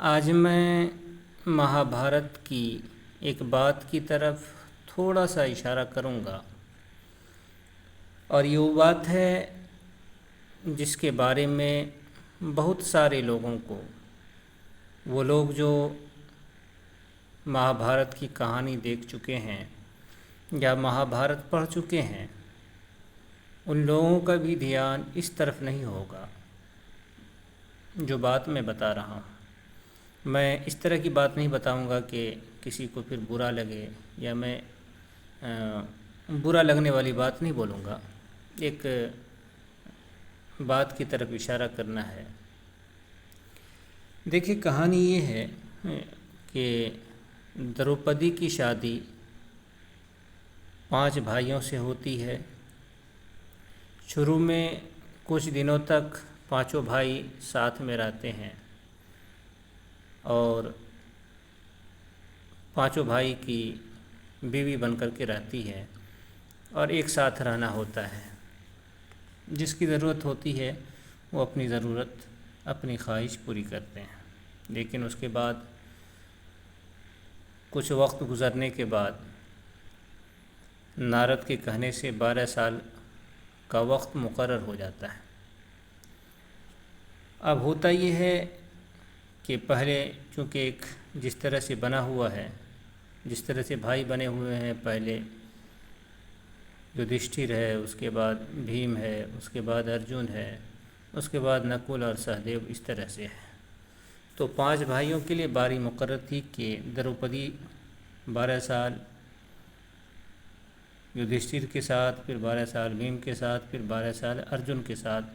آج میں مہابھارت کی ایک بات کی طرف تھوڑا سا اشارہ کروں گا، اور یہ وہ بات ہے جس کے بارے میں بہت سارے لوگوں کو، وہ لوگ جو مہابھارت کی کہانی دیکھ چکے ہیں یا مہابھارت پڑھ چکے ہیں، ان لوگوں کا بھی دھیان اس طرف نہیں ہوگا جو بات میں بتا رہا ہوں۔ میں اس طرح کی بات نہیں بتاؤں گا کہ کسی کو پھر برا لگے، یا میں برا لگنے والی بات نہیں بولوں گا۔ ایک بات کی طرف اشارہ کرنا ہے۔ دیکھیے، کہانی یہ ہے کہ دروپدی کی شادی 5 بھائیوں سے ہوتی ہے۔ شروع میں کچھ دنوں تک 5 بھائی ساتھ میں رہتے ہیں، اور 5 بھائی کی بیوی بن کر کے رہتی ہے، اور ایک ساتھ رہنا ہوتا ہے۔ جس کی ضرورت ہوتی ہے وہ اپنی ضرورت، اپنی خواہش پوری کرتے ہیں۔ لیکن اس کے بعد کچھ وقت گزرنے کے بعد نارد کے کہنے سے 12 سال کا وقت مقرر ہو جاتا ہے۔ اب ہوتا یہ ہے کہ پہلے چونکہ ایک جس طرح سے بنا ہوا ہے، جس طرح سے بھائی بنے ہوئے ہیں، پہلے یدھشٹھر ہے، اس کے بعد بھیم ہے، اس کے بعد ارجن ہے، اس کے بعد نکل اور سہدیو، اس طرح سے ہے۔ تو 5 بھائیوں کے لیے باری مقرر تھی کہ دروپدی 12 سال یدھشٹھر کے ساتھ، پھر 12 سال بھیم کے ساتھ، پھر 12 سال ارجن کے ساتھ،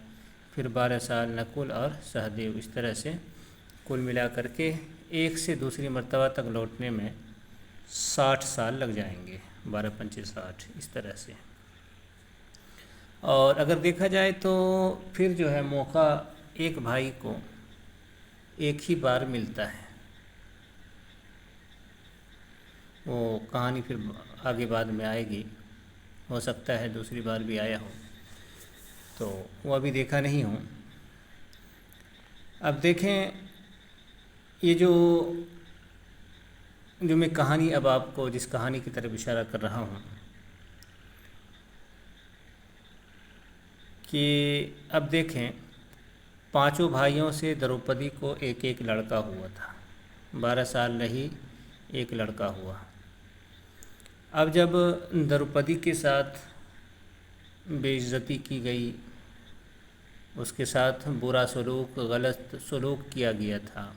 پھر 12 سال نکل اور سہدیو، اس طرح سے کل ملا کر کے ایک سے دوسری مرتبہ تک لوٹنے میں 60 سال لگ جائیں گے، 12 پنچے 60، اس طرح سے۔ اور اگر دیکھا جائے تو پھر جو ہے موقع ایک بھائی کو ایک ہی بار ملتا ہے۔ وہ کہانی پھر آگے بعد میں آئے گی، ہو سکتا ہے دوسری بار بھی آیا ہو، تو وہ ابھی دیکھا نہیں ہوں۔ اب دیکھیں، یہ جو میں کہانی اب آپ کو جس کہانی کی طرف اشارہ کر رہا ہوں، کہ اب دیکھیں 5 بھائیوں سے دروپدی کو ایک ایک لڑکا ہوا تھا، 12 سال رہی، ایک لڑکا ہوا۔ اب جب دروپدی کے ساتھ بے عزتی کی گئی، اس کے ساتھ برا سلوک، غلط سلوک کیا گیا تھا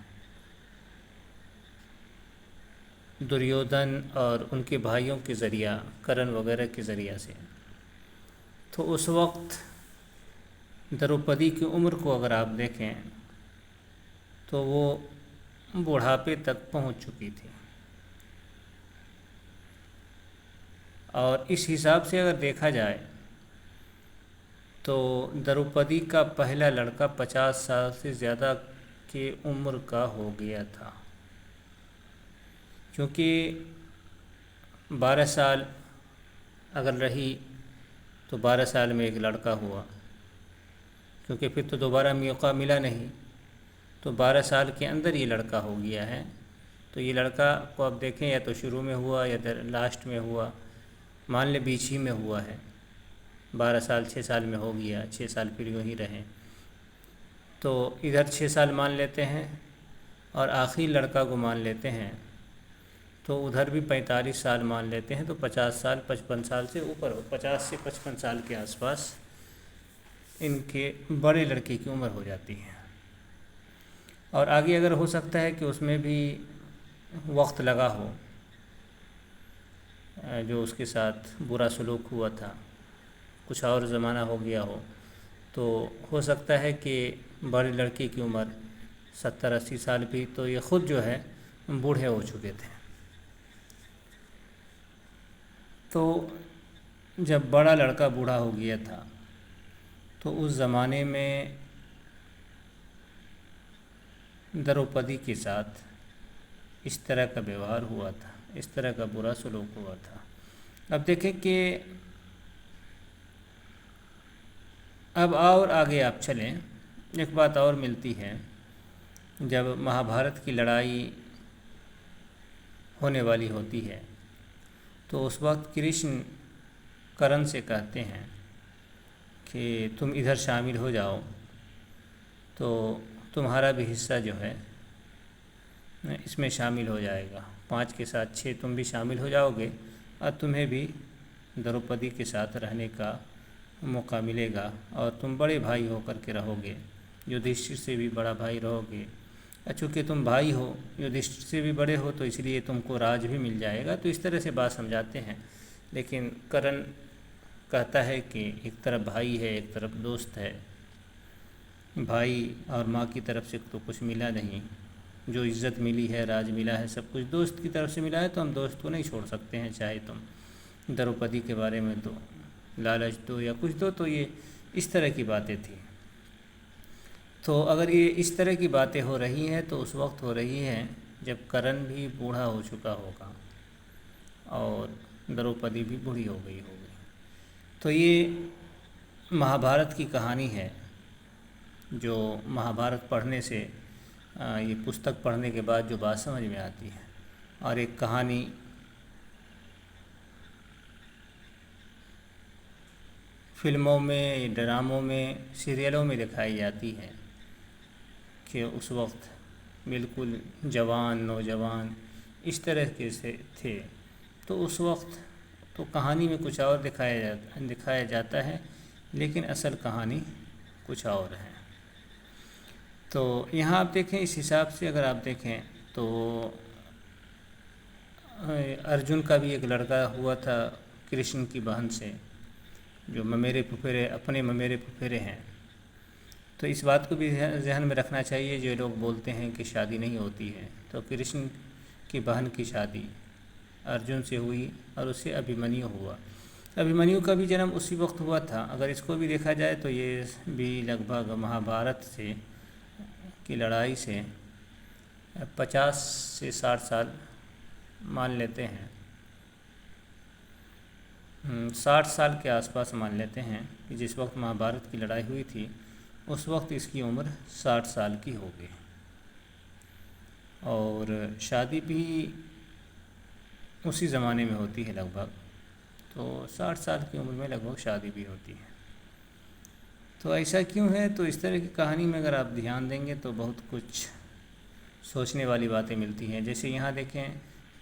دریودھن اور ان کے بھائیوں کے ذریعہ، کرن وغیرہ کے ذریعہ سے، تو اس وقت دروپدی کی عمر کو اگر آپ دیکھیں تو وہ بڑھاپے تک پہنچ چکی تھی، اور اس حساب سے اگر دیکھا جائے تو دروپدی کا پہلا لڑکا 50 سال سے زیادہ کی عمر کا ہو گیا تھا، کیونکہ 12 سال اگر رہی تو 12 سال میں ایک لڑکا ہوا، کیونکہ پھر تو دوبارہ موقع ملا نہیں، تو 12 سال کے اندر یہ لڑکا ہو گیا ہے۔ تو یہ لڑکا کو اب دیکھیں، یا تو شروع میں ہوا یا لاسٹ میں ہوا، مان لے بیچ ہی میں ہوا ہے، 12 سال 6 سال میں ہو گیا، 6 سال پھر یوں ہی رہیں، تو ادھر 6 سال مان لیتے ہیں اور آخری لڑکا کو مان لیتے ہیں، تو ادھر بھی 45 سال مان لیتے ہیں، تو 50 سال 55 سال سے اوپر ہو، 50 سے 55 سال کے آس پاس ان کے بڑے لڑکے کی عمر ہو جاتی ہے۔ اور آگے اگر ہو سکتا ہے کہ اس میں بھی وقت لگا ہو، جو اس کے ساتھ برا سلوک ہوا تھا، کچھ اور زمانہ ہو گیا ہو، تو ہو سکتا ہے کہ بڑے لڑکے کی عمر 70-80 سال بھی، تو یہ خود جو ہے بوڑھے ہو چکے تھے۔ تو جب بڑا لڑکا بوڑھا ہو گیا تھا تو اس زمانے میں دروپدی کے ساتھ اس طرح کا ویوہار ہوا تھا، اس طرح کا برا سلوک ہوا تھا۔ اب دیکھیں کہ اب اور آگے آپ چلیں، ایک بات اور ملتی ہے جب مہابھارت کی لڑائی ہونے والی ہوتی ہے تو اس وقت کرشن کرن سے کہتے ہیں کہ تم ادھر شامل ہو جاؤ، تو تمہارا بھی حصہ جو ہے اس میں شامل ہو جائے گا، 5 کے ساتھ 6 تم بھی شامل ہو جاؤ گے، اور تمہیں بھی دروپدی کے ساتھ رہنے کا موقع ملے گا، اور تم بڑے بھائی ہو کر کے رہو گے، یدھشٹر سے بھی بڑا بھائی رہو گے، چونکہ تم بھائی ہو، یدھشٹر سے بھی بڑے ہو، تو اس لیے تم کو راج بھی مل جائے گا۔ تو اس طرح سے بات سمجھاتے ہیں، لیکن کرن کہتا ہے کہ ایک طرف بھائی ہے، ایک طرف دوست ہے، بھائی اور ماں کی طرف سے تو کچھ ملا نہیں، جو عزت ملی ہے، راج ملا ہے، سب کچھ دوست کی طرف سے ملا ہے، تو ہم دوست کو نہیں چھوڑ سکتے ہیں، چاہے تم دروپدی کے بارے میں تو لالچ دو یا کچھ دو۔ تو یہ اس طرح کی باتیں تھیں۔ تو اگر یہ اس طرح کی باتیں ہو رہی ہیں تو اس وقت ہو رہی ہیں جب کرن بھی بوڑھا ہو چکا ہوگا اور دروپدی بھی بوڑھی ہو گئی ہوگی۔ تو یہ مہابھارت کی کہانی ہے، جو مہابھارت پڑھنے سے یہ پستک پڑھنے کے بعد جو بات سمجھ میں آتی ہے، اور ایک کہانی فلموں میں، ڈراموں میں، سیریلوں میں دکھائی جاتی ہے کہ اس وقت بالکل جوان، نوجوان اس طرح کے سے تھے، تو اس وقت تو کہانی میں کچھ اور دکھایا جاتا ہے، لیکن اصل کہانی کچھ اور ہے۔ تو یہاں آپ دیکھیں، اس حساب سے اگر آپ دیکھیں تو ارجن کا بھی ایک لڑکا ہوا تھا کرشن کی بہن سے، جو ممیرے پھپھیرے، اپنے ممیرے پھپھیرے ہیں۔ تو اس بات کو بھی ذہن میں رکھنا چاہیے، جو لوگ بولتے ہیں کہ شادی نہیں ہوتی ہے، تو کرشن کی بہن کی شادی ارجن سے ہوئی، اور اس سے ابھیمنیو ہوا۔ ابھیمنیو کا بھی جنم اسی وقت ہوا تھا۔ اگر اس کو بھی دیکھا جائے تو یہ بھی لگ بھگ مہابھارت سے کی لڑائی سے 50 سے 60 سال مان لیتے ہیں، 60 سال کے آس پاس مان لیتے ہیں کہ جس وقت مہابھارت کی لڑائی ہوئی تھی اس وقت اس کی عمر 60 سال کی ہو گئی، اور شادی بھی اسی زمانے میں ہوتی ہے لگ بھگ، تو 60 سال کی عمر میں لگ بھگ شادی بھی ہوتی ہے۔ تو ایسا کیوں ہے؟ تو اس طرح کی کہانی میں اگر آپ دھیان دیں گے تو بہت کچھ سوچنے والی باتیں ملتی ہیں۔ جیسے یہاں دیکھیں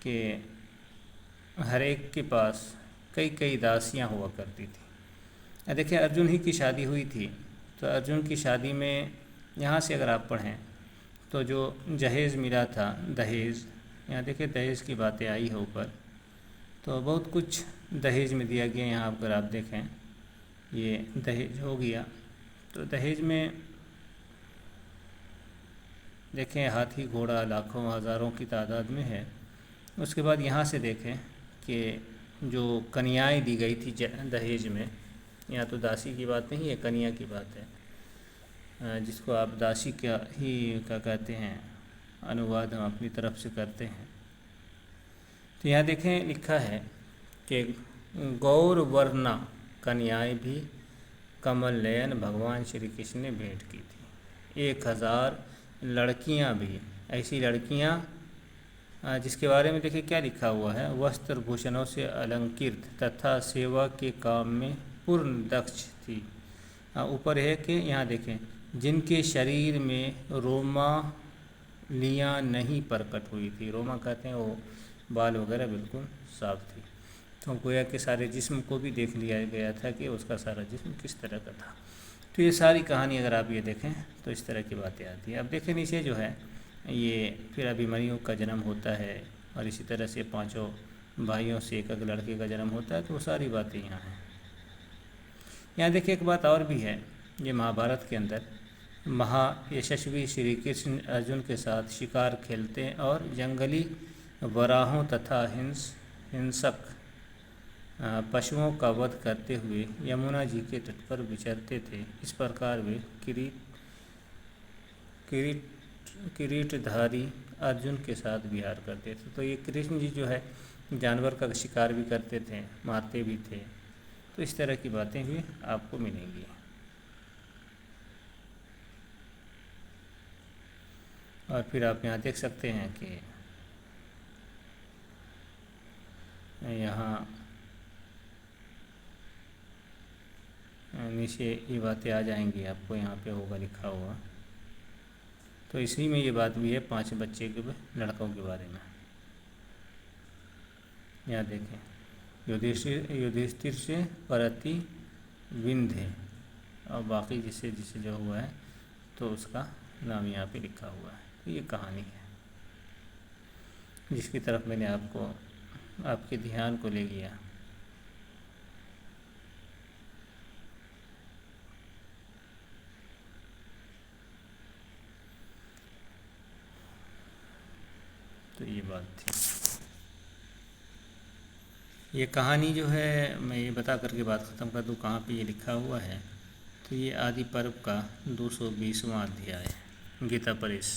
کہ ہر ایک کے پاس کئی داسیاں ہوا کرتی تھیں۔ دیکھیں ارجن ہی کی شادی ہوئی تھی، تو ارجن کی شادی میں یہاں سے اگر آپ پڑھیں تو جو جہیز ملا تھا، دہیز، یہاں دیکھیں دہیز کی باتیں آئی ہے اوپر، تو بہت کچھ دہیج میں دیا گیا۔ یہاں اگر آپ دیکھیں یہ دہیج ہو گیا، تو دہیج میں دیکھیں ہاتھی گھوڑا لاکھوں ہزاروں کی تعداد میں ہے۔ اس کے بعد یہاں سے دیکھیں کہ جو کنیائیں دی گئی تھی دہیج میں، یہاں تو داسی کی بات نہیں ہے، کنیا کی بات ہے، جس کو آپ داسی کا ہی کیا کہتے ہیں، انواد ہم اپنی طرف سے کرتے ہیں۔ تو یہاں دیکھیں لکھا ہے کہ گور ورنا کنیائیں بھی کمل نین بھگوان شری کرشن نے بھیٹ کی تھی۔ 1000 لڑکیاں بھی، ایسی لڑکیاں جس کے بارے میں دیکھیں کیا لکھا ہوا ہے، وستر بھوشنوں سے النکرت تتھا سیوا کے کام میں پورن دکش تھی۔ اوپر ہے کہ یہاں دیکھیں جن کے شریر میں روما لیاں نہیں پرکٹ ہوئی تھی، روما کہتے ہیں وہ بال وغیرہ بالکل صاف تھی، تو گویا کہ سارے جسم کو بھی دیکھ لیا گیا تھا کہ اس کا سارا جسم کس طرح کا تھا۔ تو یہ ساری کہانی اگر آپ یہ دیکھیں تو اس طرح کی باتیں آتی ہیں۔ اب دیکھیں نیچے جو ہے یہ پھر ابھیمنیو کا جنم ہوتا ہے، اور اسی طرح سے 5 بھائیوں سے ایک لڑکے کا جنم ہوتا ہے، تو وہ ساری باتیں یہاں ہیں۔ یہاں دیکھیں ایک بات اور بھی ہے، یہ مہابھارت کے اندر مہا یشسوی شری کرشن ارجن کے ساتھ شکار کھیلتے اور جنگلی وراہوں تتھا ہنسک پشوؤں کا ودھ کرتے ہوئے یمنا جی کے تٹ پر وچرتے تھے۔ اس پرکار وہ کریٹ دھاری ارجن کے ساتھ وہار کرتے تھے۔ تو یہ کرشن جی جو ہے جانور کا شکار بھی کرتے تھے، مارتے بھی تھے، تو اس طرح کی باتیں بھی آپ کو ملیں گی۔ اور پھر آپ یہاں دیکھ سکتے ہیں کہ یہاں نیچے یہ باتیں آ جائیں گی، آپ کو یہاں پہ ہوگا لکھا ہوا، تو اسی میں یہ بات بھی ہے 5 بچے کے لڑکوں کے بارے میں۔ یہاں دیکھیں یدھشٹر سے پرتی وندھے، اور باقی جسے جسے جو ہوا ہے تو اس کا نام یہاں پہ لکھا ہوا ہے۔ تو یہ کہانی ہے جس کی طرف میں نے آپ کے دھیان کو لے لیا۔ تو یہ بات تھی۔ یہ کہانی جو ہے میں یہ بتا کر کے بات ختم کر دوں کہاں پہ یہ لکھا ہوا ہے، تو یہ آدی پرو کا 220واں ادھیائے گیتا پریش۔